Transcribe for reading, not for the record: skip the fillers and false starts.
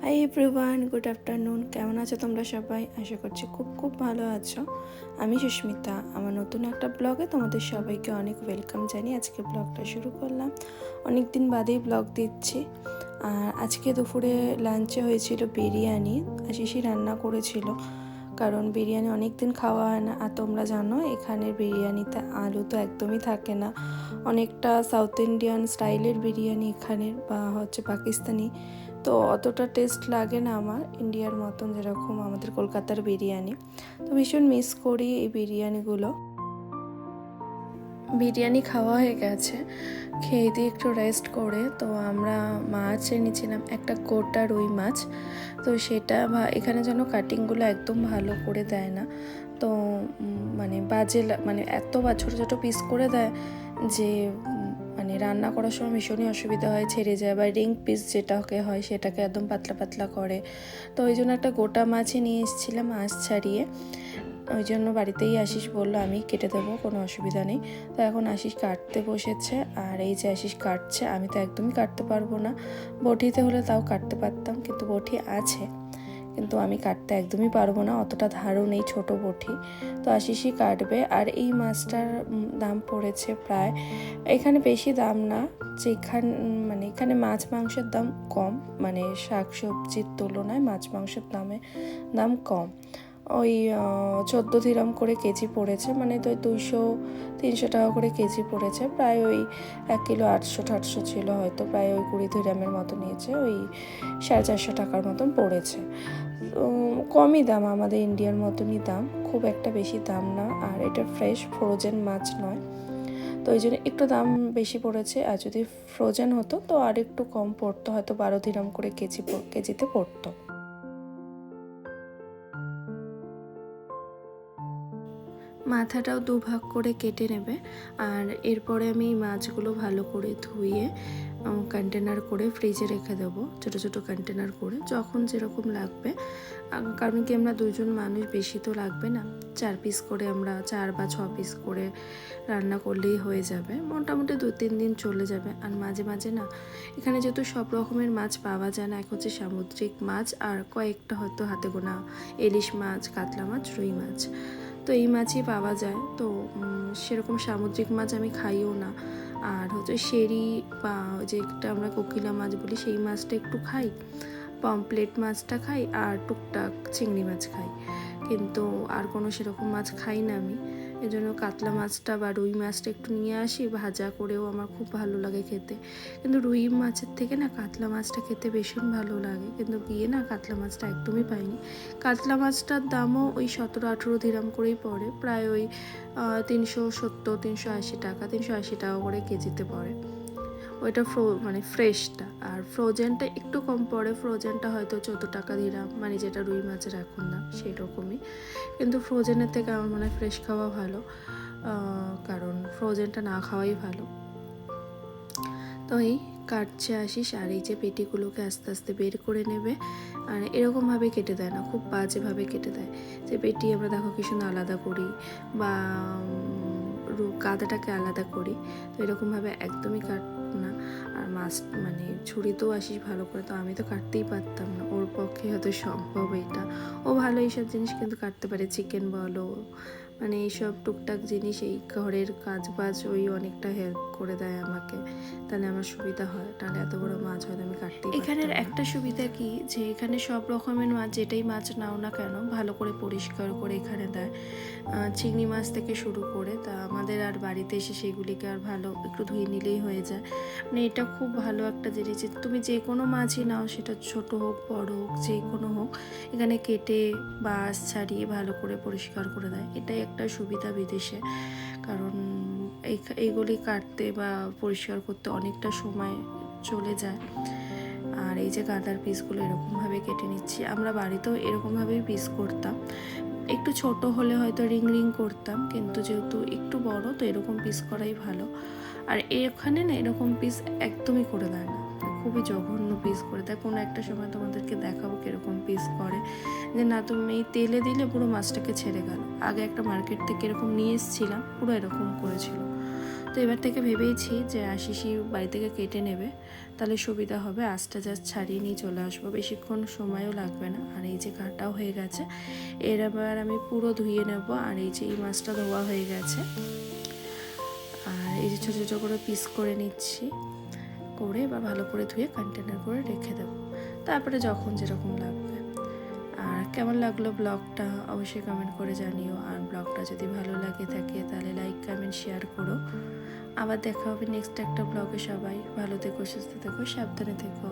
Hi everyone, good afternoon. কেমন আছো তোমরা সবাই? আশা করছি খুব খুব ভালো আছো। আমি সুস্মিতা, আমার নতুন একটা ব্লগে তোমাদের সবাইকে অনেক ওয়েলকাম জানিয়ে আজকে ব্লগটা শুরু করলাম। অনেক দিন বাদেই ব্লগ দিচ্ছি। আর আজকে দুপুরে লাঞ্চে হয়েছিল বিরিয়ানি, আশিসই রান্না করেছিল, কারণ বিরিয়ানি অনেক দিন খাওয়া হয় না। আর তোমরা জানো এখানের বিরিয়ানিতে আলু তো একদমই থাকে না, অনেকটা সাউথ ইন্ডিয়ান স্টাইলের বিরিয়ানি এখানের, বা হচ্ছে পাকিস্তানি, তো অতটা টেস্ট লাগে না আমার ইন্ডিয়ার মতন যেরকম আমাদের কলকাতার বিরিয়ানি। তো ভীষণ মিস করি এই বিরিয়ানিগুলো। বিরিয়ানি খাওয়া হয়ে গেছে, খেয়ে দিয়ে একটু রেস্ট করে তো আমরা মাছ এনেছিলাম, একটা গোটা রুই মাছ। তো সেটা এখানে যেন কাটিংগুলো একদম ভালো করে দেয় না, তো মানে বাজে মানে এত ছোটো ছোটো পিস করে দেয় যে মানে রান্না করার সময় ভীষণই অসুবিধা হয়, ছেড়ে যায়, বা রিং পিস যেটাকে হয় সেটাকে একদম পাতলা পাতলা করে। তো ওই জন্য একটা গোটা মাছই নিয়ে এসেছিলাম, মাছ ছাড়িয়ে। ওই জন্য বাড়িতেই আশিস বললো আমি কেটে দেবো, কোনো অসুবিধা নেই। তো এখন আশিস কাটতে বসেছে, আর এই যে আশিস কাটছে, আমি তো একদমই কাটতে পারবো না। বটিতে হলে তাও কাটতে পারতাম, কিন্তু বটি আছে, কিন্তু আমি কাটতে একদমই পারবো না, অতটা ধারও নেই, ছোটো বটি। তো আশিসই কাটবে। আর এই মাছটার দাম পড়েছে প্রায়, এখানে বেশি দাম না, মানে এখানে মাছ মাংসের দাম কম, মানে শাক সবজির তুলনায় মাছ মাংসের দাম কম। ওই 14 দিরহাম করে কেজি পড়েছে, মানে তো 200-300 টাকা করে কেজি পড়েছে, প্রায় ওই 1 কিলো 800-800 ছিল, হয়তো প্রায় ওই 20 দিরহামের মতো নিয়েছে, ওই 450 টাকার মতন পড়েছে। কমই দাম, আমাদের ইন্ডিয়ার মতনই দাম, খুব একটা বেশি দাম না। আর এটা ফ্রেশ ফ্রোজেন মাছ নয়, তো ওই জন্য একটু দাম বেশি পড়েছে। আর যদি ফ্রোজেন হতো তো আর একটু কম পড়তো, হয়তো 12 দিরহাম করে কেজিতে পড়তো। মাথাটাও দুভাগ করে কেটে নেবে। আর এরপরে আমি মাছগুলো ভালো করে ধুয়ে কন্টেনার করে ফ্রিজে রেখে দেবো, ছোটো ছোটো কন্টেনার করে, যখন যেরকম লাগবে। কারণ কি আমরা 2জন মানুষ, বেশি তো লাগবে না, 4 পিস করে, আমরা 4 বা 6 পিস করে রান্না করলেই হয়ে যাবে, মোটামুটি 2-3 দিন চলে যাবে। আর মাঝে মাঝে না, এখানে যেহেতু সব রকমের মাছ পাওয়া যায় না, এক হচ্ছে সামুদ্রিক মাছ, আর কয়েকটা হয়তো হাতে গোনা ইলিশ মাছ, কাতলা মাছ, রুই মাছ, তো এই মাছই পাওয়া যায়। তো সেরকম সামুদ্রিক মাছ আমি খাইও না। আর হচ্ছে শেরি বা যেটা আমরা কোকিলা মাছ বলি, সেই মাছটা একটু খাই, পমপ্লেট মাছটা খাই, আর টুকটাক চিংড়ি মাছ খাই, কিন্তু আর কোনো সেরকম মাছ খাই না আমি। এজন্য কাতলা মাছটা বা রুই মাছটা একটু নিয়ে আসি, ভাজা করেও আমার খুব ভালো লাগে খেতে। কিন্তু রুই মাছের থেকে না কাতলা মাছটা খেতে ভীষণ ভালো লাগে, কিন্তু গিয়ে না কাতলা মাছটা একদমই পাইনি। কাতলা মাছটার দামও ওই 17-18 দিরহাম করেই পড়ে, প্রায় ওই 370-380 টাকা, 380 টাকা করে কেজিতে পড়ে ওইটা, মানে ফ্রেশটা। আর ফ্রোজেনটা একটু কম পড়ে, ফ্রোজেনটা হয়তো 14 টাকা দিলাম, মানে যেটা রুই মাছের এখন দাম সেই রকমই। কিন্তু ফ্রোজেনের থেকে আমার মনে হয় ফ্রেশ খাওয়া ভালো, কারণ ফ্রোজেনটা না খাওয়াই ভালো। তো এই কাটছে আসিস, আর এই যে পেটিগুলোকে আস্তে আস্তে বের করে নেবে। আর এরকমভাবে কেটে দেয় না, খুব বাজেভাবে কেটে দেয়। যে পেটি আমরা দেখো কি সুন্দর আলাদা করি, বা কাদাটাকে আলাদা করি, তো এরকমভাবে একদমই না। আর মাছ মানে ছুরিতেও আসিস ভালো করে, তো আমি তো কাটতেই পারতাম না, ওর পক্ষে হয়তো সম্ভব এটা, ও ভালো এইসব জিনিস কিন্তু কাটতে পারে, চিকেন বলো, মানে এইসব টুকটাক জিনিস, এই ঘরের কাজ বাজ ওই অনেকটা হেল্প করে দেয় আমাকে, তাহলে আমার সুবিধা হয়, তাহলে এত বড় মাছ হয়তো আমি কাটতেই পারতাম না। এখানের একটা সুবিধা কি, যে এখানে সব রকমের মাছ, যেটাই মাছ নাও না কেন, ভালো করে পরিষ্কার করে এখানে দেয়, চিংড়ি মাছ থেকে শুরু করে। তা আমাদের আর বাড়িতে এসে সেগুলিকে আর ভালো একটু ধুয়ে নিলেই হয়ে যায়, মানে এটা খুব ভালো একটা জিনিস। তুমি যে কোনো মাছই নাও, সেটা ছোট হোক বড় হোক যে কোনো হোক, এখানে কেটে বাস ছাড়িয়ে ভালো করে পরিষ্কার করে দেয়, এটাই একটা সুবিধা বিদেশে। কারণ এইগুলি কাটতে বা পরিষ্কার করতে অনেকটা সময় চলে যায়। আর এই যে গাদার পিসগুলো এরকমভাবে কেটে নিচ্ছি, আমরা বাড়িতেও এরকমভাবেই পিস করতাম, একটু ছোট হলে হয়তো রিং রিং করতাম, কিন্তু যেহেতু একটু বড়, তো এরকম পিস করাই ভালো। আর এখানে না এরকম পিস একদমই করে দেয় না, খুবই জঘন্য পিস করে দেয়। কোনো একটা সময় তোমাদেরকে দেখাবো কীরকম পিস করে, যে না তুমি তেলে দিলে পুরো মাছটাকে ছেড়ে গেল। আগে একটা মার্কেট থেকে এরকম নিয়ে এসেছিলাম, পুরো এরকম করেছিল, তো এবার থেকে ভেবেইছি যে আশিসই বাড়ি থেকে কেটে নেবে, তাহলে সুবিধা হবে। আঁচটা জাস্ট ছাড়িয়ে নিয়ে চলে আসবো, বেশিক্ষণ সময়ও লাগবে না। আর এই যে কাটাও হয়ে গেছে, এর আবার আমি পুরো ধুয়ে নেব। আর এই যে এই মাছটা ধোয়া হয়ে গেছে, আর এই যে ছোটো ছোটো করে পিস করে নিচ্ছি, করে এবার ভালো করে ধুয়ে কন্টেনার করে রেখে দেবো, তারপরে যখন যেরকম লাগবে। আর কেমন লাগলো ব্লগটা অবশ্যই কমেন্ট করে জানিও। আর ব্লগটা যদি ভালো লাগে থাকে তাহলে লাইক কমেন্ট শেয়ার করো। আবার দেখা হবে নেক্সট একটা ব্লগে। সবাই ভালো থেকো, সুস্থ থেকো, সাবধানে থেকো।